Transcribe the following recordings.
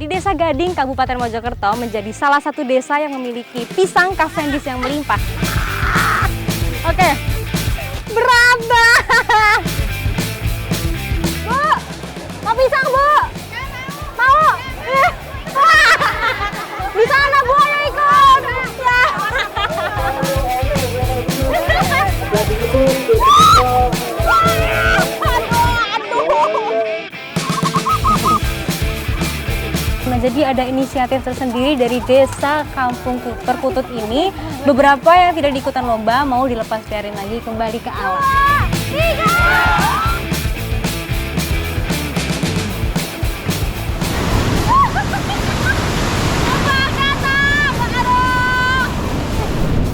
Jadi Desa Gading, Kabupaten Mojokerto menjadi salah satu desa yang memiliki pisang Cavendish yang melimpah. Oke, berat banget. Bu, mau pisang Bu? Mau? Di sana Bu, ayo ikut. Ya. Nah, jadi ada inisiatif tersendiri dari Desa Kampung Perkutut ini. Beberapa yang tidak diikutan lomba mau dilepas liarin lagi kembali ke alam.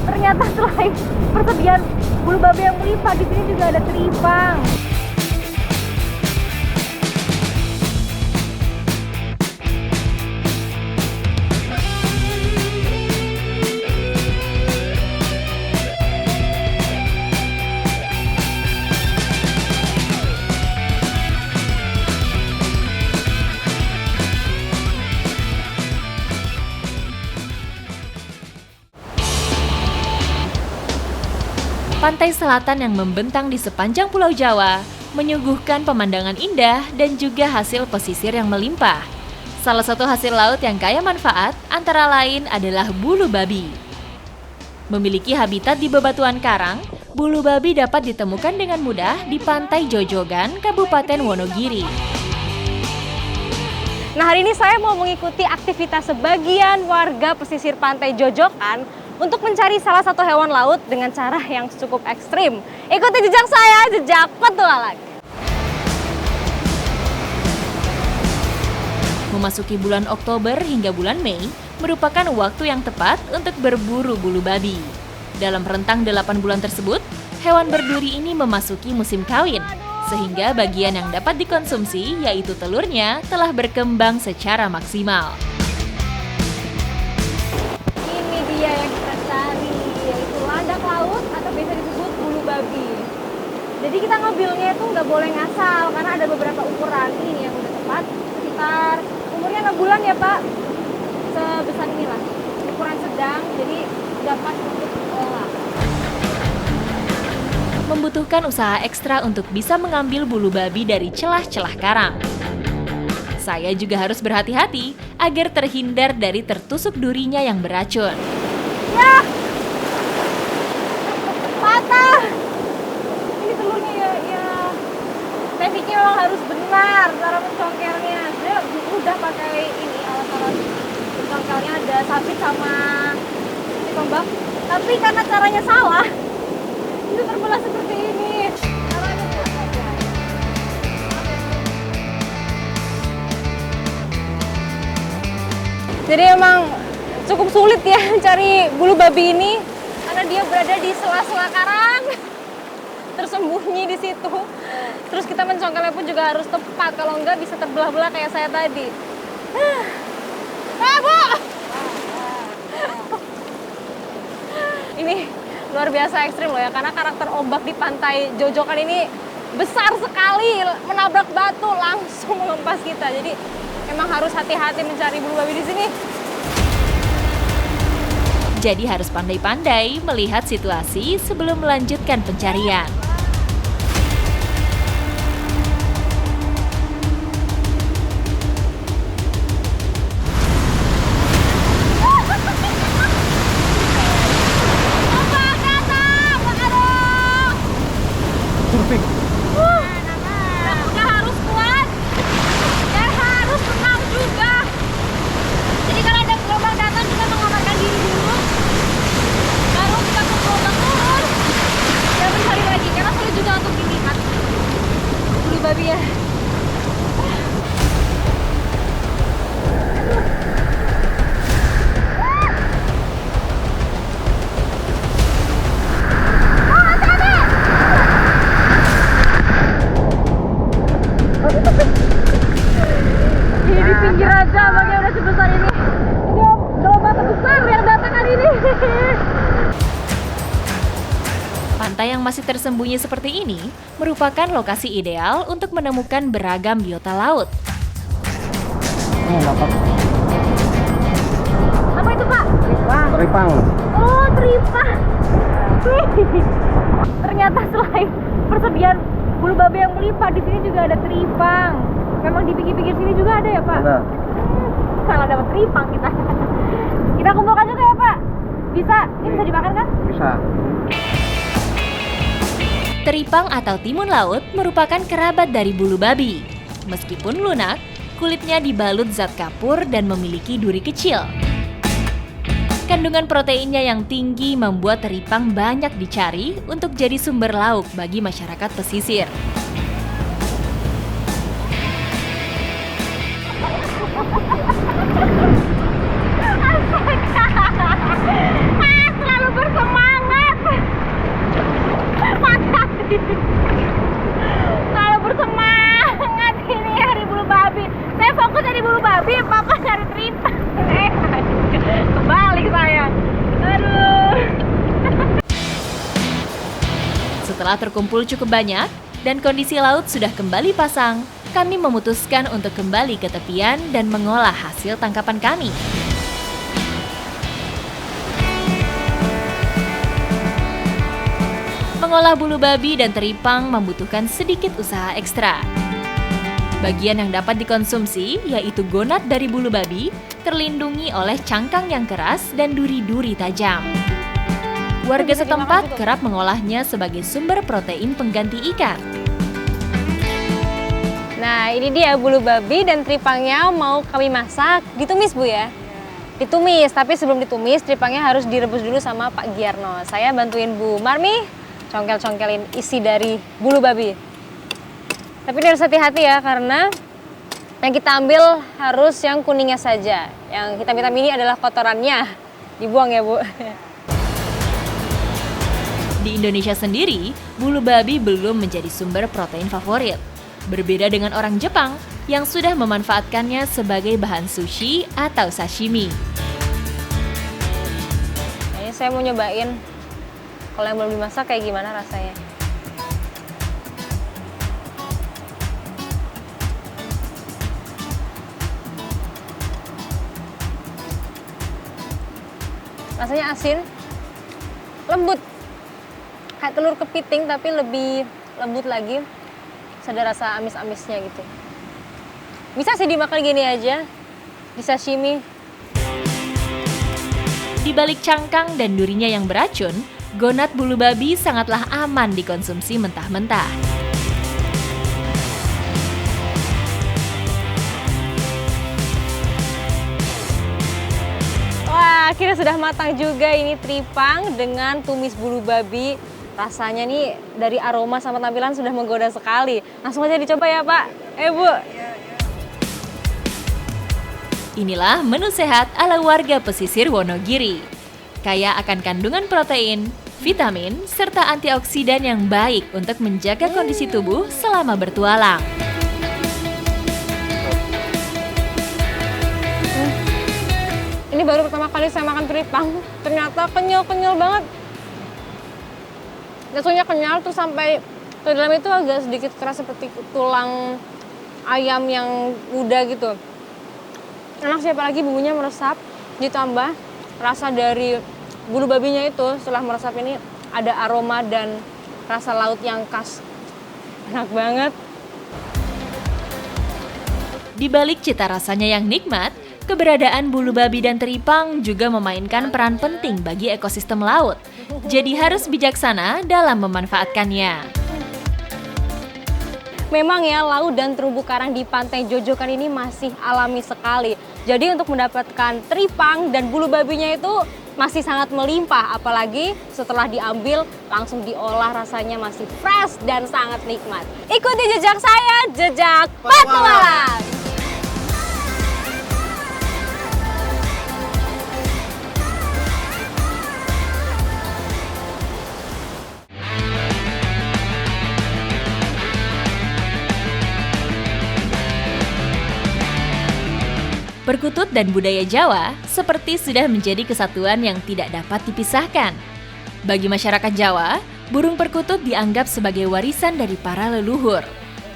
Ternyata selain persediaan bulu babi yang melimpah, di sini juga ada teripang. Pantai selatan yang membentang di sepanjang Pulau Jawa menyuguhkan pemandangan indah dan juga hasil pesisir yang melimpah. Salah satu hasil laut yang kaya manfaat antara lain adalah bulu babi. Memiliki habitat di bebatuan karang, bulu babi dapat ditemukan dengan mudah di Pantai Jojogan, Kabupaten Wonogiri. Nah, hari ini saya mau mengikuti aktivitas sebagian warga pesisir Pantai Jojokan untuk mencari salah satu hewan laut dengan cara yang cukup ekstrim. Ikuti jejak saya, jejak petualang. Memasuki bulan Oktober hingga bulan Mei merupakan waktu yang tepat untuk berburu bulu babi. Dalam rentang 8 bulan tersebut, hewan berduri ini memasuki musim kawin, sehingga bagian yang dapat dikonsumsi, yaitu telurnya, telah berkembang secara maksimal. Ini dia yang kita cari, yaitu landak laut atau biasa disebut bulu babi. Jadi kita ngambilnya itu nggak boleh ngasal, karena ada beberapa ukuran. Ini yang udah tepat, sekitar umurnya 6 bulan ya Pak, sebesar inilah, ukuran sedang, jadi udah pas untuk diolah. Membutuhkan usaha ekstra untuk bisa mengambil bulu babi dari celah-celah karang. Saya juga harus berhati-hati agar terhindar dari tertusuk durinya yang beracun. Ya! Patah! Ini telurnya ya. Tekniknya memang harus benar cara mencongkelnya. Saya udah pakai ini alat-alat mencongkelnya, ada sabit sama tombak. Tapi karena caranya salah, itu terbelah seperti ini. Jadi emang cukup sulit ya mencari bulu babi ini karena dia berada di sela-sela karang, tersembunyi di situ. Terus kita mencongkelnya pun juga harus tepat, kalau enggak bisa terbelah-belah kayak saya tadi. Bu! Ini luar biasa ekstrim loh ya, karena karakter ombak di Pantai Jojokan ini besar sekali, menabrak batu langsung mengempas kita. Jadi emang harus hati-hati mencari bulu babi di sini. Jadi harus pandai-pandai melihat situasi sebelum melanjutkan pencarian. Udah harus kuat dan harus tenang juga. Jadi kalau ada gelombang datang kita mengamankan diri dulu, baru kita ke gelombang turun dan mencari lagi, karena sulit juga untuk dilihat bulu babi ya. Di pinggir aja, abangnya udah sebesar ini. Ini gelombang terbesar yang datang hari ini. Pantai yang masih tersembunyi seperti ini merupakan lokasi ideal untuk menemukan beragam biota laut. dapat Apa itu Pak? teripang. Oh, tripang. Wih. Ternyata selain persediaan bulu babi yang melimpah, di sini juga ada tripang. Memang di pinggir-pinggir sini juga ada ya Pak? Ada. Salah dapat tripang kita. Kita kumpulkan juga ya Pak. Bisa? Ini bisa dimakan kan? Bisa. Teripang atau timun laut merupakan kerabat dari bulu babi. Meskipun lunak, kulitnya dibalut zat kapur dan memiliki duri kecil. Kandungan proteinnya yang tinggi membuat teripang banyak dicari untuk jadi sumber lauk bagi masyarakat pesisir. Selalu bersemangat. Makasih. Selalu bersemangat ini hari bulu babi. Saya fokus dari bulu babi, fokus dari tripang. Kebalik saya. Aduh. Setelah terkumpul cukup banyak dan kondisi laut sudah kembali pasang, kami memutuskan untuk kembali ke tepian dan mengolah hasil tangkapan kami. Mengolah bulu babi dan teripang membutuhkan sedikit usaha ekstra. Bagian yang dapat dikonsumsi, yaitu gonat dari bulu babi, terlindungi oleh cangkang yang keras dan duri-duri tajam. Warga setempat kerap mengolahnya sebagai sumber protein pengganti ikan. Nah, ini dia bulu babi dan tripangnya mau kami masak. Ditumis Bu ya? Ditumis, tapi sebelum ditumis tripangnya harus direbus dulu sama Pak Giarno. Saya bantuin Bu Marmi congkel-congkelin isi dari bulu babi. Tapi ini harus hati-hati ya, karena yang kita ambil harus yang kuningnya saja. Yang hitam-hitam ini adalah kotorannya. Dibuang ya Bu. Di Indonesia sendiri, bulu babi belum menjadi sumber protein favorit. Berbeda dengan orang Jepang yang sudah memanfaatkannya sebagai bahan sushi atau sashimi. Ini saya mau nyobain kalau yang belum dimasak kayak gimana rasanya. Rasanya asin, lembut, kayak telur kepiting tapi lebih lembut lagi. Ada rasa amis-amisnya gitu. Bisa sih dimakan gini aja, di sashimi. Di balik cangkang dan durinya yang beracun, gonat bulu babi sangatlah aman dikonsumsi mentah-mentah. Wah, akhirnya sudah matang juga ini tripang dengan tumis bulu babi. Rasanya nih dari aroma sama tampilan sudah menggoda sekali. Langsung aja dicoba ya Pak. Bu. Inilah menu sehat ala warga pesisir Wonogiri. Kaya akan kandungan protein, vitamin, serta antioksidan yang baik untuk menjaga kondisi tubuh selama bertualang. Ini baru pertama kali saya makan tripang. Ternyata kenyal-kenyal banget. Teksturnya kenyal tuh sampai ke dalam itu agak sedikit keras seperti tulang ayam yang muda gitu. Enak sih, apalagi bumbunya meresap, ditambah rasa dari bulu babinya itu setelah meresap ini ada aroma dan rasa laut yang khas. Enak banget. Di balik cita rasanya yang nikmat, keberadaan bulu babi dan teripang juga memainkan peran penting bagi ekosistem laut. Jadi harus bijaksana dalam memanfaatkannya. Memang ya, laut dan terumbu karang di Pantai Jojokan ini masih alami sekali. Jadi untuk mendapatkan teripang dan bulu babinya itu masih sangat melimpah. Apalagi setelah diambil langsung diolah, rasanya masih fresh dan sangat nikmat. Ikuti jejak saya, jejak petualang. Perkutut dan budaya Jawa seperti sudah menjadi kesatuan yang tidak dapat dipisahkan. Bagi masyarakat Jawa, burung perkutut dianggap sebagai warisan dari para leluhur.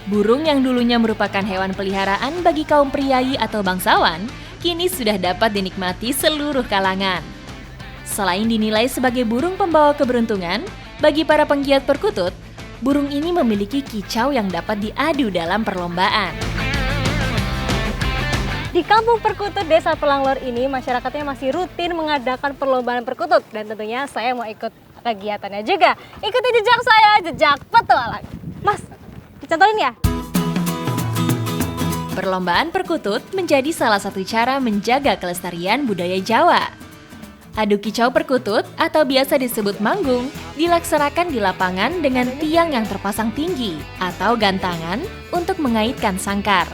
Burung yang dulunya merupakan hewan peliharaan bagi kaum priayi atau bangsawan, kini sudah dapat dinikmati seluruh kalangan. Selain dinilai sebagai burung pembawa keberuntungan, bagi para penggiat perkutut, burung ini memiliki kicau yang dapat diadu dalam perlombaan. Di Kampung Perkutut Desa Pelanglor ini, masyarakatnya masih rutin mengadakan perlombaan perkutut. Dan tentunya saya mau ikut kegiatannya juga. Ikuti jejak saya, jejak petualang. Mas, dicontohin ya? Perlombaan perkutut menjadi salah satu cara menjaga kelestarian budaya Jawa. Adu kicau perkutut atau biasa disebut manggung dilaksanakan di lapangan dengan tiang yang terpasang tinggi atau gantangan untuk mengaitkan sangkar.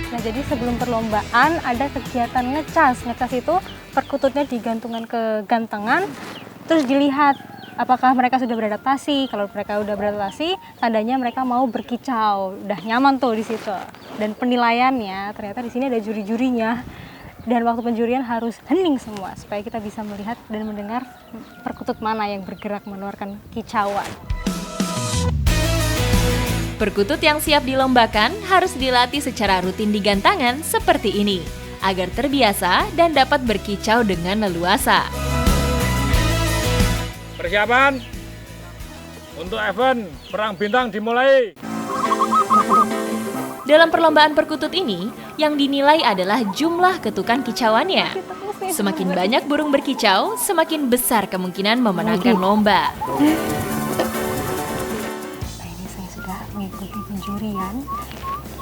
Nah, jadi sebelum perlombaan ada kegiatan ngecas. Ngecas itu perkututnya digantungkan ke gantengan, terus dilihat apakah mereka sudah beradaptasi. Kalau mereka sudah beradaptasi, tandanya mereka mau berkicau. Udah nyaman tuh di situ. Dan penilaiannya ternyata di sini ada juri-jurinya. Dan waktu penjurian harus hening semua supaya kita bisa melihat dan mendengar perkutut mana yang bergerak mengeluarkan kicauan. Perkutut yang siap dilombakan harus dilatih secara rutin di gantangan seperti ini, agar terbiasa dan dapat berkicau dengan leluasa. Persiapan untuk event Perang Bintang dimulai. Dalam perlombaan perkutut ini, yang dinilai adalah jumlah ketukan kicauannya. Semakin banyak burung berkicau, semakin besar kemungkinan memenangkan lomba. Nah, ini saya sudah mengikuti penjurian.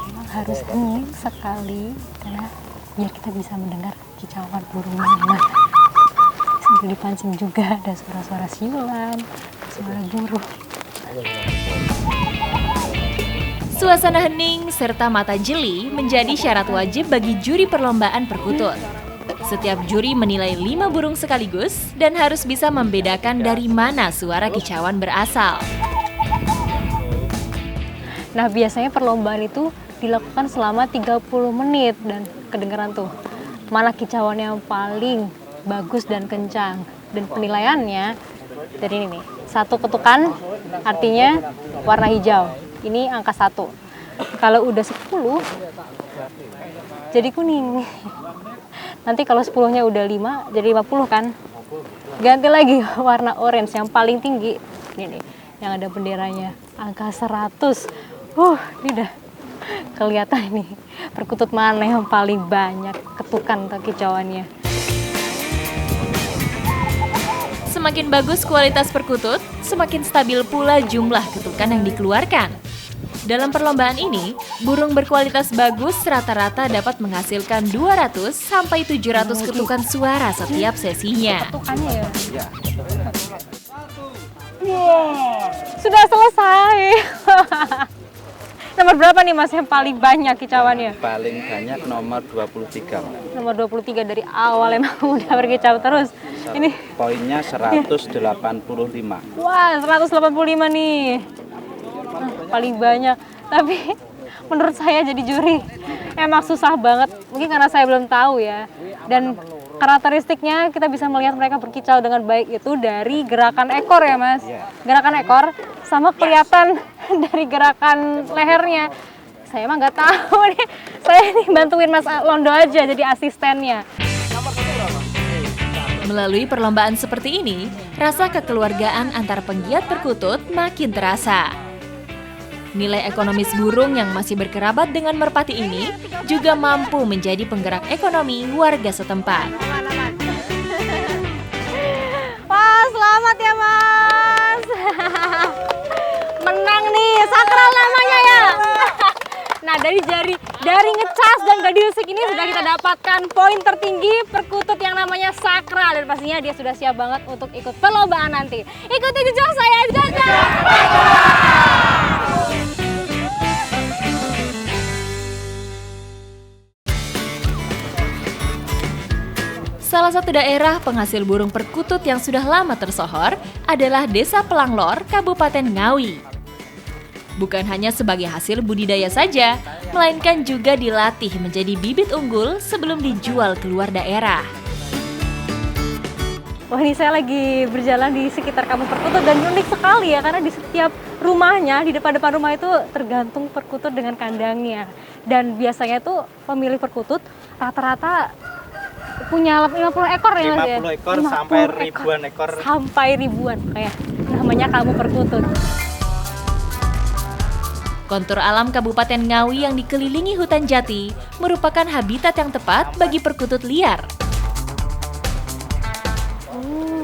Memang harus hening sekali karena biar kita bisa mendengar kicauan burungnya. Nah, sambil dipancing juga ada suara-suara siulan, suara burung. Suasana hening serta mata jeli menjadi syarat wajib bagi juri perlombaan perkutut. Setiap juri menilai 5 burung sekaligus dan harus bisa membedakan dari mana suara kicauan berasal. Nah, biasanya perlombaan itu dilakukan selama 30 menit dan kedengeran tuh mana kicauan yang paling bagus dan kencang. Dan penilaiannya dari ini nih, 1 ketukan artinya warna hijau. Ini angka 1. Kalau udah 10 jadi kuning. Nanti kalau 10-nya udah 5 jadi 50 kan. Ganti lagi warna orange yang paling tinggi. Ini nih, yang ada benderanya. Angka 100. Ini udah kelihatan nih perkutut mana yang paling banyak ketukan atau kicauannya. Semakin bagus kualitas perkutut, semakin stabil pula jumlah ketukan yang dikeluarkan. Dalam perlombaan ini, burung berkualitas bagus rata-rata dapat menghasilkan 200 sampai 700 ketukan suara setiap sesinya. Ketukannya ya. Sudah selesai. Nomor berapa nih Mas yang paling banyak kicauannya? Paling banyak nomor 23. Nomor 23 dari awal emang udah berkicau terus. Ini Poinnya 185. wah, 185 nih. Paling banyak. Tapi menurut saya jadi juri emang susah banget. Mungkin karena saya belum tahu ya. Dan karakteristiknya kita bisa melihat mereka berkicau dengan baik itu dari gerakan ekor ya Mas. Gerakan ekor sama kelihatan dari gerakan lehernya. Saya emang nggak tahu nih. Saya nih bantuin Mas Londo aja jadi asistennya. Melalui perlombaan seperti ini, rasa kekeluargaan antar penggiat perkutut makin terasa. Nilai ekonomis burung yang masih berkerabat dengan merpati ini juga mampu menjadi penggerak ekonomi warga setempat. Wah, selamat ya Mas. Menang nih, sakral namanya ya. Nah, dari ngecas dan gadisik ini sudah kita dapatkan poin tertinggi perkutut yang namanya sakral. Dan pastinya dia sudah siap banget untuk ikut perlombaan nanti. Ikuti jejak saya, jejak! Salah satu daerah penghasil burung perkutut yang sudah lama tersohor adalah Desa Pelanglor, Kabupaten Ngawi. Bukan hanya sebagai hasil budidaya saja, melainkan juga dilatih menjadi bibit unggul sebelum dijual keluar daerah. Wah, ini saya lagi berjalan di sekitar Kampung Perkutut dan unik sekali ya, karena di setiap rumahnya, di depan-depan rumah itu tergantung perkutut dengan kandangnya. Dan biasanya tuh pemilik perkutut rata-rata punya 50 ekor ya Mas ya? 50 ekor 50 sampai ribuan ekor. Sampai ribuan, kayak namanya kamu perkutut. Kontur alam Kabupaten Ngawi yang dikelilingi hutan jati merupakan habitat yang tepat bagi perkutut liar.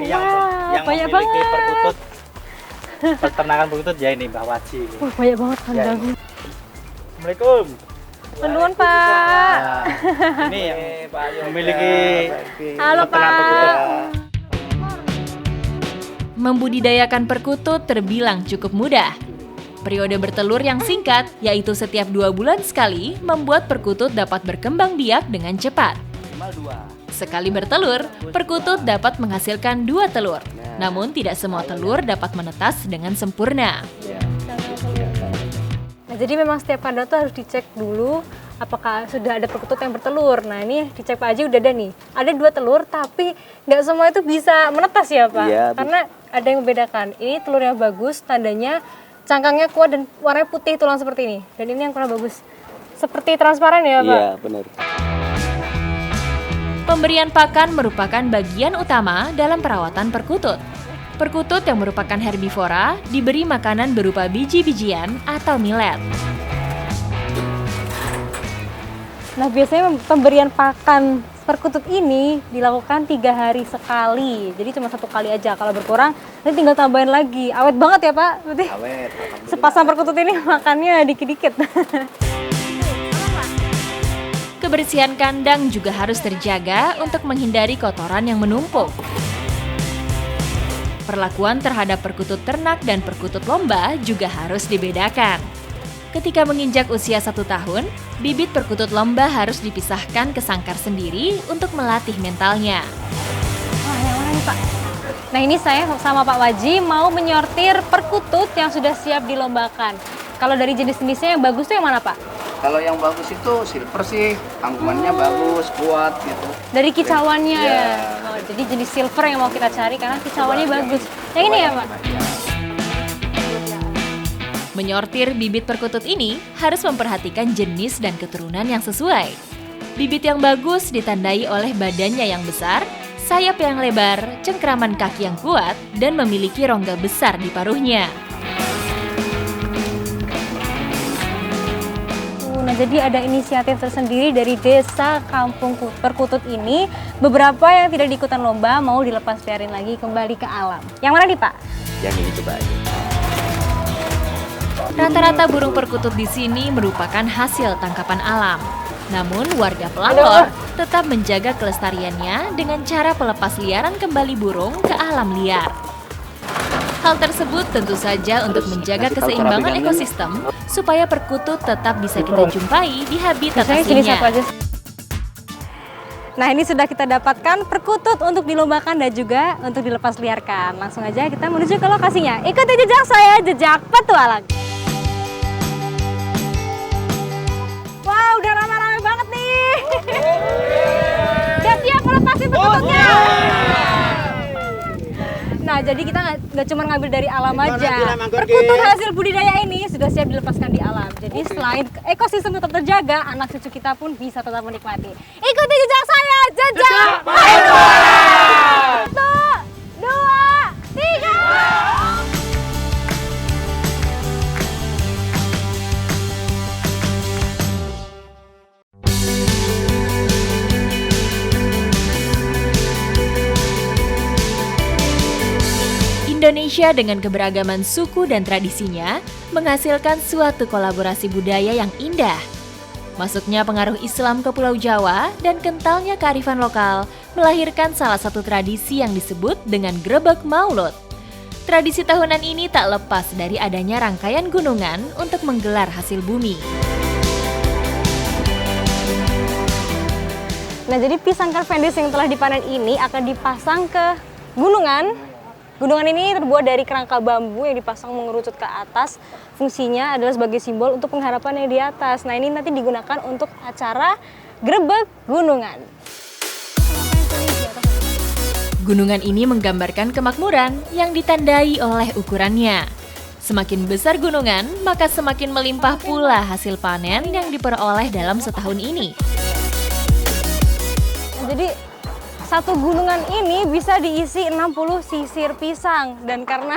Yang banyak memiliki banget. perkutut, peternakan perkutut ya ini Mbak Waji. Banyak banget kandangnya. Assalamualaikum. Nuwun Pak. Nah, ini yang memiliki Halo peternakan perkutut. Pak. Membudidayakan perkutut terbilang cukup mudah. Periode bertelur yang singkat, yaitu setiap 2 bulan sekali, membuat perkutut dapat berkembang biak dengan cepat. Sekali bertelur, perkutut dapat menghasilkan 2 telur. Namun tidak semua telur dapat menetas dengan sempurna. Nah, jadi memang setiap kandang tuh harus dicek dulu apakah sudah ada perkutut yang bertelur. Nah, ini dicek Pak Haji udah ada nih. Ada 2 telur tapi nggak semua itu bisa menetas ya Pak? Iya, Karena ada yang membedakan. Ini telur yang bagus, tandanya cangkangnya kuat dan warnanya putih tulang seperti ini. Dan ini yang kurang bagus. Seperti transparan ya Pak? Iya, benar. Pemberian pakan merupakan bagian utama dalam perawatan perkutut. Perkutut yang merupakan herbivora diberi makanan berupa biji-bijian atau millet. Nah, biasanya pemberian pakan perkutut ini dilakukan 3 hari sekali. Jadi cuma 1 kali aja. Kalau berkurang, nanti tinggal tambahin lagi. Awet banget ya Pak? Berarti Awet. sepasang perkutut ini makannya dikit-dikit. Kebersihan kandang juga harus terjaga untuk menghindari kotoran yang menumpuk. Perlakuan terhadap perkutut ternak dan perkutut lomba juga harus dibedakan. Ketika menginjak usia 1 tahun, bibit perkutut lomba harus dipisahkan ke sangkar sendiri untuk melatih mentalnya. Wah, yang mana nih Pak? Nah, ini saya sama Pak Waji mau menyortir perkutut yang sudah siap dilombakan. Kalau dari jenis-jenisnya yang bagus tuh yang mana Pak? Kalau yang bagus itu silver sih, tanggungannya bagus, kuat gitu. Dari kicauannya Iya. ya? Oh, jadi jenis silver yang mau kita cari karena kicauannya bagus. Yang ini ya Pak? Menyortir bibit perkutut ini harus memperhatikan jenis dan keturunan yang sesuai. Bibit yang bagus ditandai oleh badannya yang besar, sayap yang lebar, cengkraman kaki yang kuat, dan memiliki rongga besar di paruhnya. Nah, jadi ada inisiatif tersendiri dari Desa Kampung Perkutut ini. Beberapa yang tidak diikutan lomba mau dilepas liarin lagi kembali ke alam. Yang mana nih Pak? Yang ini coba aja. Rata-rata burung perkutut di sini merupakan hasil tangkapan alam. Namun warga pelapor tetap menjaga kelestariannya dengan cara pelepas liaran kembali burung ke alam liar. Hal tersebut tentu saja untuk menjaga keseimbangan ekosistem supaya perkutut tetap bisa kita jumpai di habitat Saya jenis aslinya. apa aja? Nah, ini sudah kita dapatkan perkutut untuk dilombakan dan juga untuk dilepas liarkan. Langsung aja kita menuju ke lokasinya. Ikuti jejak saya, jejak petualang. Wow, udah ramai-ramai banget nih. Udah siap melepasin perkututnya. Nah, jadi kita nggak cuma ngambil dari alam aja. Perkutut hasil budidaya ini sudah siap dilepaskan di alam. Jadi selain ekosistem tetap terjaga, anak cucu kita pun bisa tetap menikmati. Ikuti jejak saya, jejak petualang. 1, 2, 3. Indonesia dengan keberagaman suku dan tradisinya menghasilkan suatu kolaborasi budaya yang indah. Masuknya pengaruh Islam ke Pulau Jawa dan kentalnya kearifan lokal melahirkan salah satu tradisi yang disebut dengan Grebeg Maulud. Tradisi tahunan ini tak lepas dari adanya rangkaian gunungan untuk menggelar hasil bumi. Nah, jadi pisang Cavendish yang telah dipanen ini akan dipasang ke gunungan. Gunungan ini terbuat dari kerangka bambu yang dipasang mengerucut ke atas. Fungsinya adalah sebagai simbol untuk pengharapan yang di atas. Nah, ini nanti digunakan untuk acara Grebeg Gunungan. Gunungan ini menggambarkan kemakmuran yang ditandai oleh ukurannya. Semakin besar gunungan, maka semakin melimpah pula hasil panen yang diperoleh dalam setahun ini. Jadi satu gunungan ini bisa diisi 60 sisir pisang. Dan karena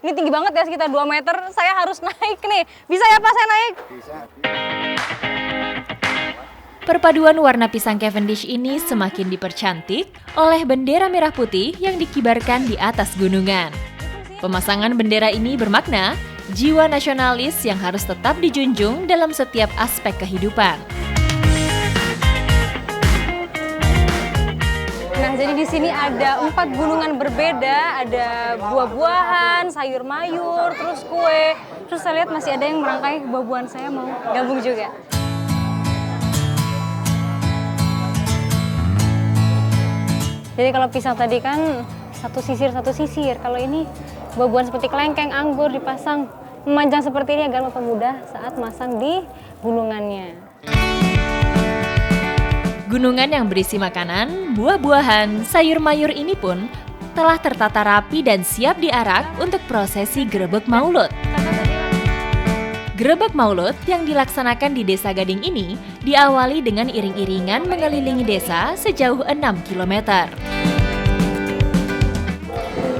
ini tinggi banget ya, sekitar 2 meter, saya harus naik nih. Bisa ya Pak saya naik? Bisa. Perpaduan warna pisang Cavendish ini semakin dipercantik oleh bendera merah putih yang dikibarkan di atas gunungan. Pemasangan bendera ini bermakna jiwa nasionalis yang harus tetap dijunjung dalam setiap aspek kehidupan. Nah, jadi di sini ada 4 gunungan berbeda, ada buah-buahan, sayur mayur, terus kue. Terus saya lihat masih ada yang merangkai buah-buahan, saya mau gabung juga. Jadi kalau pisang tadi kan satu sisir. Kalau ini buah-buahan seperti kelengkeng, anggur dipasang memanjang seperti ini agar mempermudah saat masang di gunungannya. Gunungan yang berisi makanan, buah-buahan, sayur mayur ini pun telah tertata rapi dan siap diarak untuk prosesi Grebeg Maulud. Grebeg Maulud yang dilaksanakan di Desa Gading ini diawali dengan iring-iringan mengelilingi desa sejauh 6 km.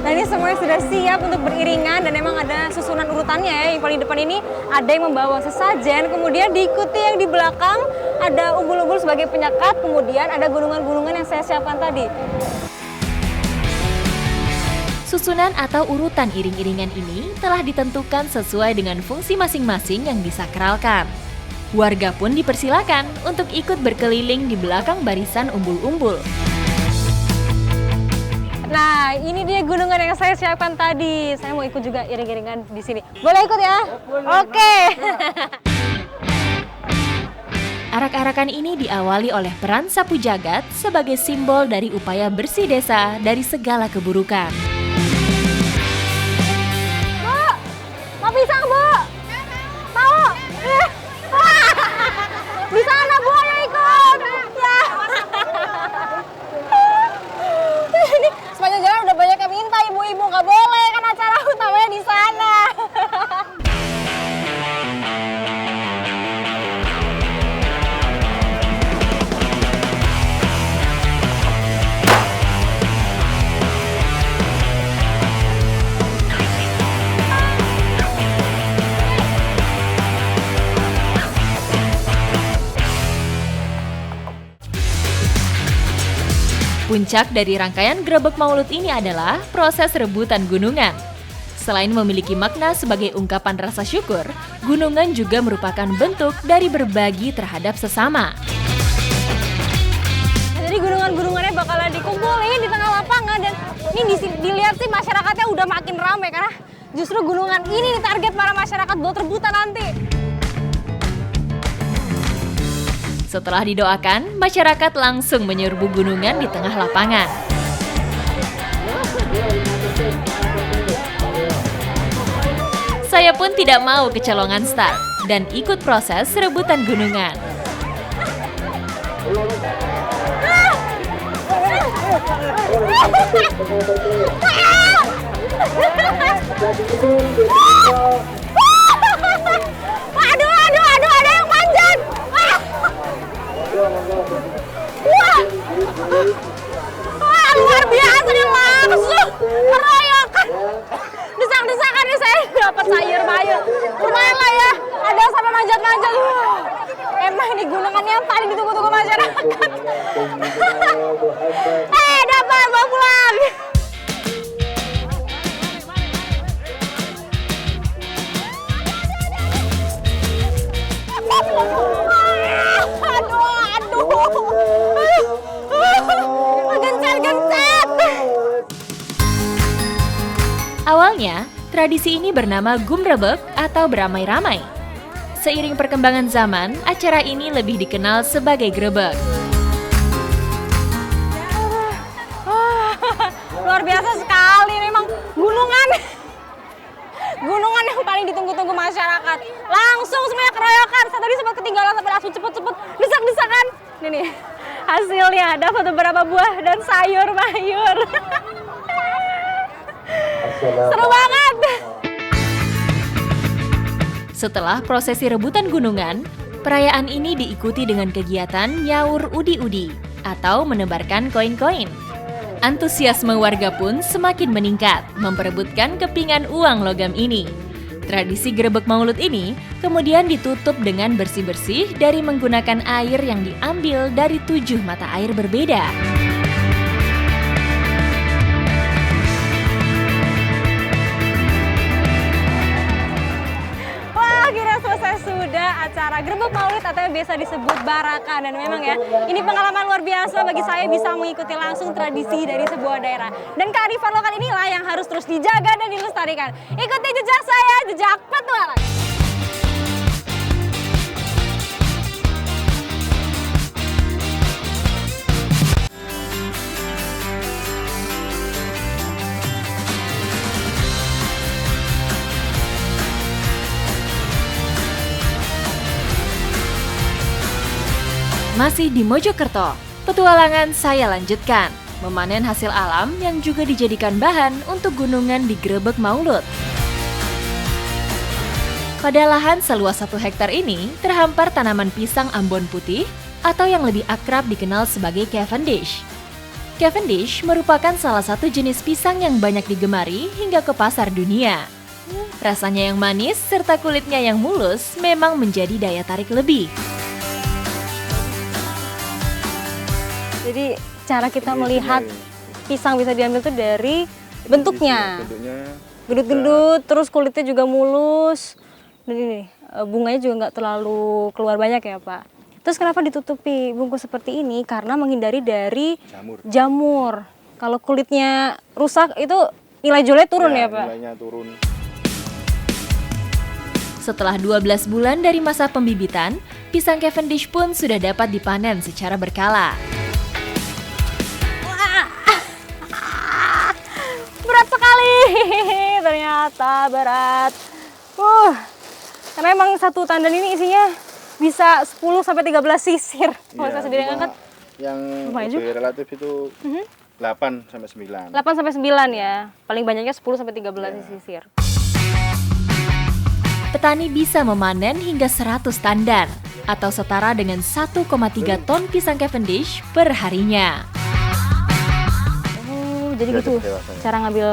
Nah, ini semuanya sudah siap untuk beriringan dan memang ada susunan urutannya ya. Yang paling depan ini ada yang membawa sesajen, kemudian diikuti yang di belakang ada umbul-umbul sebagai penyekat, kemudian ada gunungan-gunungan yang saya siapkan tadi. Susunan atau urutan iring-iringan ini telah ditentukan sesuai dengan fungsi masing-masing yang disakralkan. Warga pun dipersilakan untuk ikut berkeliling di belakang barisan umbul-umbul. Nah, ini dia gunungan yang saya siapkan tadi. Saya mau ikut juga iring-iringan di sini. Boleh ikut ya? Oke. Arak-arakan ini diawali oleh peran sapu jagat sebagai simbol dari upaya bersih desa dari segala keburukan. Mau pisang, Bu? Mau? Di sana, Bu, ayo ikut. Ya. Ini sepanjang jalan udah banyak yang minta, ibu-ibu. Nggak boleh, kan acara utamanya di sana. Puncak dari rangkaian Grebeg Maulud ini adalah proses rebutan gunungan. Selain memiliki makna sebagai ungkapan rasa syukur, gunungan juga merupakan bentuk dari berbagi terhadap sesama. Jadi gunungan-gunungannya bakalan dikumpulin di tengah lapangan dan ini dilihat sih masyarakatnya udah makin ramai karena justru gunungan ini nih target para masyarakat buat rebutan nanti. Setelah didoakan, masyarakat langsung menyerbu gunungan di tengah lapangan. Saya pun tidak mau kecolongan start dan ikut proses rebutan gunungan. Aduh, ada yang manjat. Wah, luar biasa nih, langsung keroyokan. Desak-desakan nih saya dapat sayur mayur. Lumayan lah ya, ada yang sampai manjat-manjat. Emang ini gunungan yang paling ditunggu-tunggu masyarakat. Dapat, bawa pulang. Gencet. Awalnya, tradisi ini bernama Gumrebeg atau beramai-ramai. Seiring perkembangan zaman, acara ini lebih dikenal sebagai grebeg. Luar biasa sekali, memang gunungan yang paling ditunggu-tunggu masyarakat. Langsung semuanya keroyokan. Saya tadi sempat ketinggalan sampai langsung cepet-cepet desak-desakan. Ini nih hasilnya, dapat beberapa buah dan sayur mayur. Seru banget. Setelah prosesi rebutan gunungan, perayaan ini diikuti dengan kegiatan nyaur udi-udi atau menebarkan koin-koin. Antusiasme warga pun semakin meningkat memperebutkan kepingan uang logam ini. Tradisi Grebeg Maulud ini kemudian ditutup dengan bersih-bersih dari menggunakan air yang diambil dari 7 mata air berbeda. Akhirnya selesai sudah acara Grebeg Maulid atau yang biasa disebut Baraka. Dan memang ya, ini pengalaman luar biasa bagi saya bisa mengikuti langsung tradisi dari sebuah daerah. Dan kearifan lokal inilah yang harus terus dijaga dan dilestarikan. Ikuti jejak saya, jejak petualang. Masih di Mojokerto, petualangan saya lanjutkan, memanen hasil alam yang juga dijadikan bahan untuk gunungan di Grebeg Maulud. Pada lahan seluas 1 hektar ini, terhampar tanaman pisang Ambon putih atau yang lebih akrab dikenal sebagai Cavendish. Cavendish merupakan salah satu jenis pisang yang banyak digemari hingga ke pasar dunia. Rasanya yang manis serta kulitnya yang mulus memang menjadi daya tarik lebih. Jadi cara kita melihat pisang bisa diambil tuh dari bentuknya. Gendut-gendut, terus kulitnya juga mulus. Dan ini bunganya juga nggak terlalu keluar banyak ya Pak. Terus kenapa ditutupi bungkus seperti ini? Karena menghindari dari jamur. Kalau kulitnya rusak itu nilai jualnya turun ya Pak? Nilainya turun. Setelah 12 bulan dari masa pembibitan, pisang Cavendish pun sudah dapat dipanen secara berkala. Berat sekali, ternyata berat. Karena emang satu tandan ini isinya bisa 10-13 sisir. Kalau saya sendiri ngangkat, Yang lumayan lebih juga. relatif itu 8-9. 8-9 ya. Paling banyaknya 10-13 sisir. Petani bisa memanen hingga 100 tandan atau setara dengan 1,3 ton pisang Cavendish per harinya. Jadi Udah gitu dewasanya. cara ngambil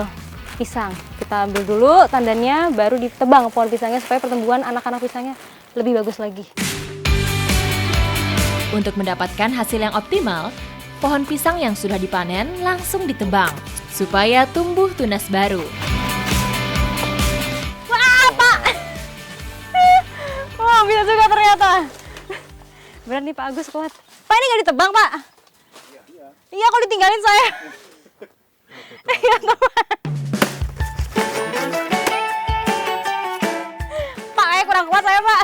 pisang. Kita ambil dulu tandannya, baru ditebang pohon pisangnya supaya pertumbuhan anak-anak pisangnya lebih bagus lagi. Untuk mendapatkan hasil yang optimal, pohon pisang yang sudah dipanen langsung ditebang supaya tumbuh tunas baru. Wah, Pak! Wah, bisa juga ternyata. Berat nih Pak Agus kuat. Pak, ini nggak ditebang, Pak? Iya, kok ditinggalin saya? Iya, teman. Pak, kurang kuat saya, Pak.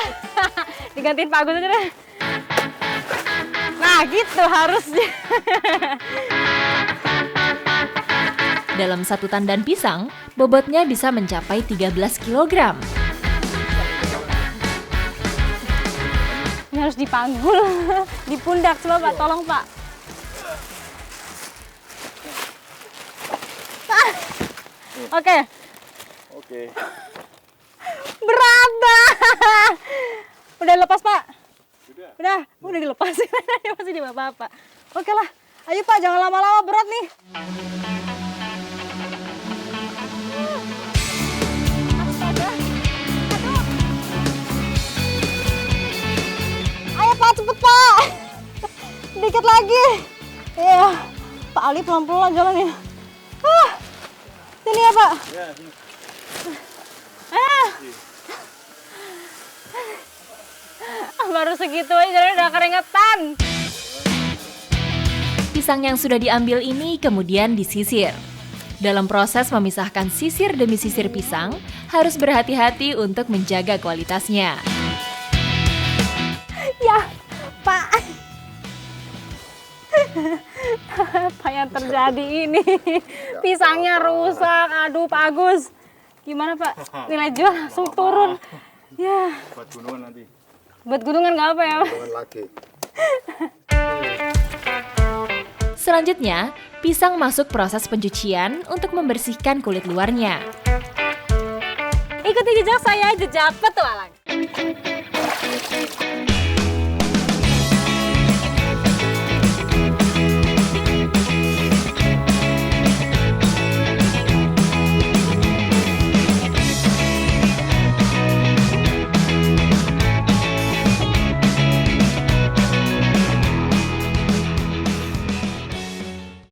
Digantiin Pak Agus aja deh. Nah, gitu harusnya. Dalam satu tandan pisang, bobotnya bisa mencapai 13 kg. Ini harus dipanggul di pundak. Coba Pak, tolong Pak. Oke. Berat dah. Udah lepas Pak? Udah dilepas. Masih di Bapak. Oke lah. Ayo Pak, jangan lama-lama, berat nih. Astaga. Aduh. Ayo Pak, cepet Pak. Dikit lagi. Iya. Pak Ali pelan-pelan jalannya. Sini ya Pak. Baru segitu aja jalannya udah keringetan. Pisang yang sudah diambil ini kemudian disisir. Dalam proses memisahkan sisir demi sisir pisang, harus berhati-hati untuk menjaga kualitasnya. Ya, Pak. Apa yang terjadi ini? Pisangnya rusak. Aduh, Pak Agus. Gimana, Pak? Nilai jual langsung turun. Ya, Buat gunungan nanti. buat gunungan nggak apa ya, Pak? Gunungan lagi. Selanjutnya, pisang masuk proses pencucian untuk membersihkan kulit luarnya. Ikuti jejak saya, jejak petualang.